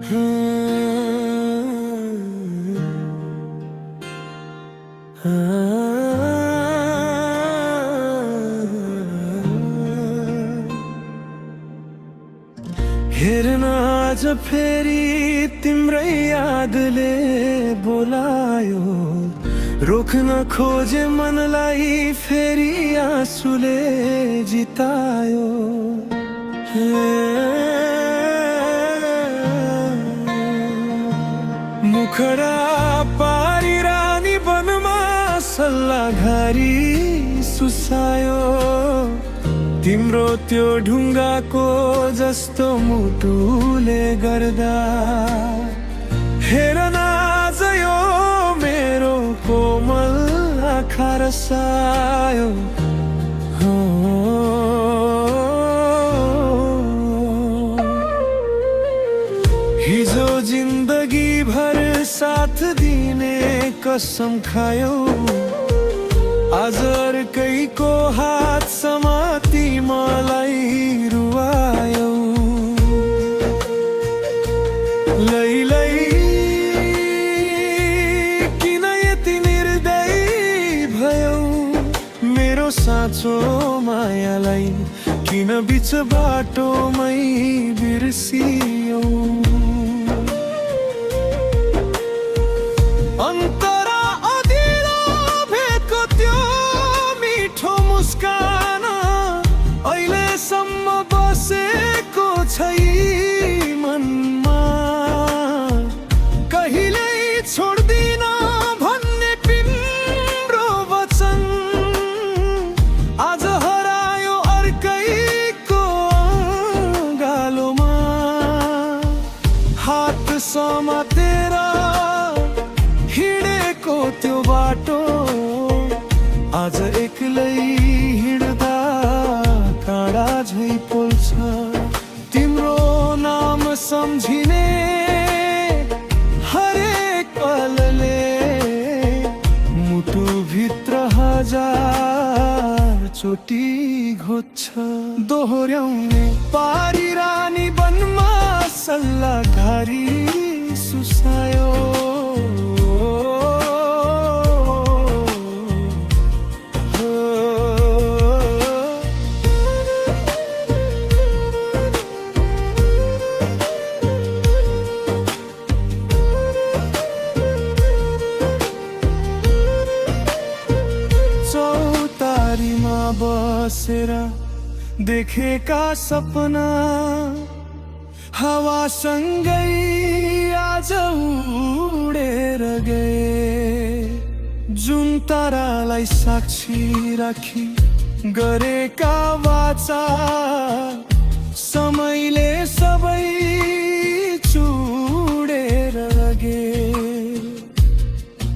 हेर्न आज फेरि तिम्रै यादले बोलायो, रोक्न खोजे मनलाई फेरि आँसुले जितायो। मुखडा पारी रानी वनमा सल्लाघारी सुसायो, तिम्रो त्यो ढुङ्गाको जस्तो मुटुले गर्दा। हेर न आज यो मेरो कोमल आँखा रसायो। हिजो जिन्दगी भर साथ दिने कसम खायो, आज अर्कैको हात समाती मलाई रुवायो। लैलै किन यति निर्दयी भयौ, मेरो साँचो मायालाई किन बिच बाटोमै बिर्सियौ। अन्तरा अदिलो भेटको त्यो मिठो मुस्कान अहिलेसम्म बसेको छै मनमा। कहिल्यै छोड्दिन भन्ने तिम्रो वचन, आज हरायो अर्कैको गालोमा। हात समातेर हिँडेको त्यो बाटो, आज एक्लै हिँड्दा काँडा झै पोल्छ। तिम्रो नाम सम्झिने हरेक पलले मुटुभित्र हजार चोटी घोच्छ। दोहोर्याउने पारी रानी वनमा सल्लाघारी सुसायो। चौतारीमा बसेर देखेका सपना हावासँगै आज उडेर गए। जुन तारालाई साक्षी राखी गरेका वाचा, समयले सबै चुडेर गए।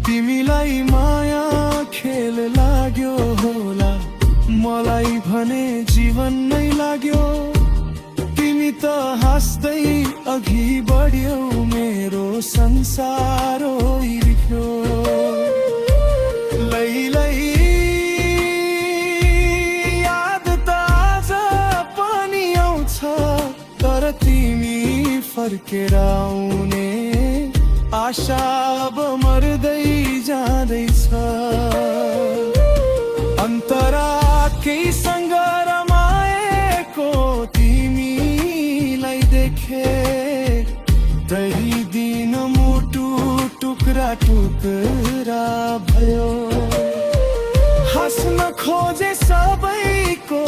तिमीलाई माया खेल लाग्यो होला, मलाई भने जीवन नै लाग्यो। तिमी त हाँस्दै अघि बढ्यौ, मेरो संसार हिर्क्यो। लैलै याद त आज पनि आउँछ, तर तिमी फर्केर आउने आशा अब मर्दै जाँदैछ। अन्तरा केहीसँग रमाएको तिमीलाई देखे, त्यही दिन मुटु टुक्रा टुक्रा भयो। हाँस्न खोजे सबैको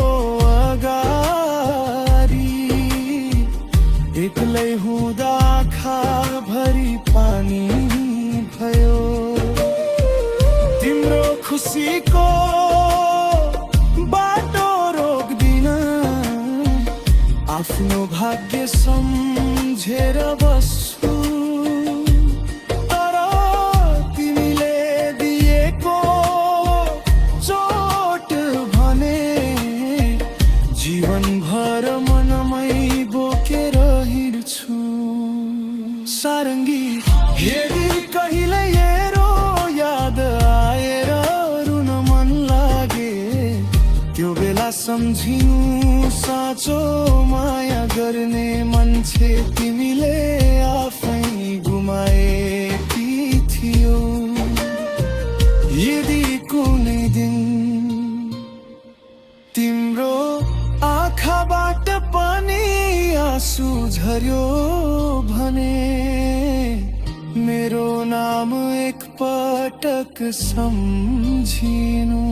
अगाडि, एक्लै हुँदा आँखा भरि पानी भयो। तिम्रो खुसीको बाटो रोक्दिन, आफ्नो भाग्य सम्झेर बस्छु। तर तिमीले दिएको चोट भने जीवनभर मनमै बोकेर हिँड्छु। सारङ्गी यदि कहिले हेरो याद आएर रुन मन लागे, त्यो बेला सम्झिनु साँचो माया गर्ने मान्छे तिमीले आफै। भने मेरो नाम एक पटक सम्झिनु।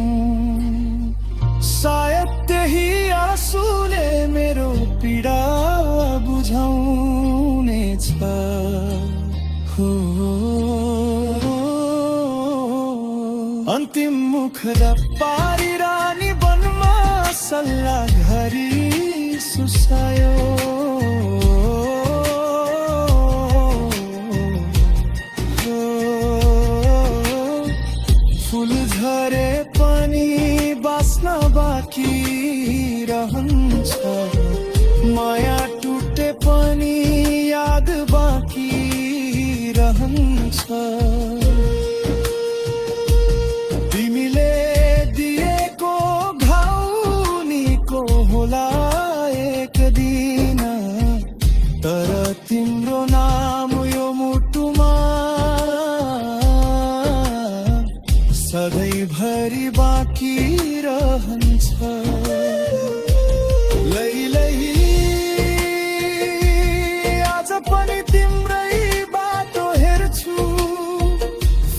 सायद त्यही आँसुले मेरो पीडा बुझाउनेछ। हो अन्तिम मुखरा पारी रानी वनमा सल्लाह घरी सुसायो। फुल झरे पनि बाँच्न बाँकी रहन्छ। माया टुटे पनि याद बाँकी रहन्छ। तिमीले दिएको घाउ निको होला एक दिन, तर तिम्रो नाम यो मुटुमा सधैँभरि बाँकी रहन्छ। लैलै आज पनि तिम्रै बाटो हेर्छु।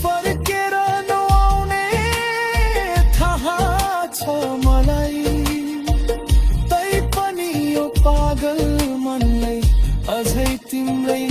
फर्केर नआउने थाहा छ मलाई, तै पनि यो पागल मनलाई अझै तिम्रै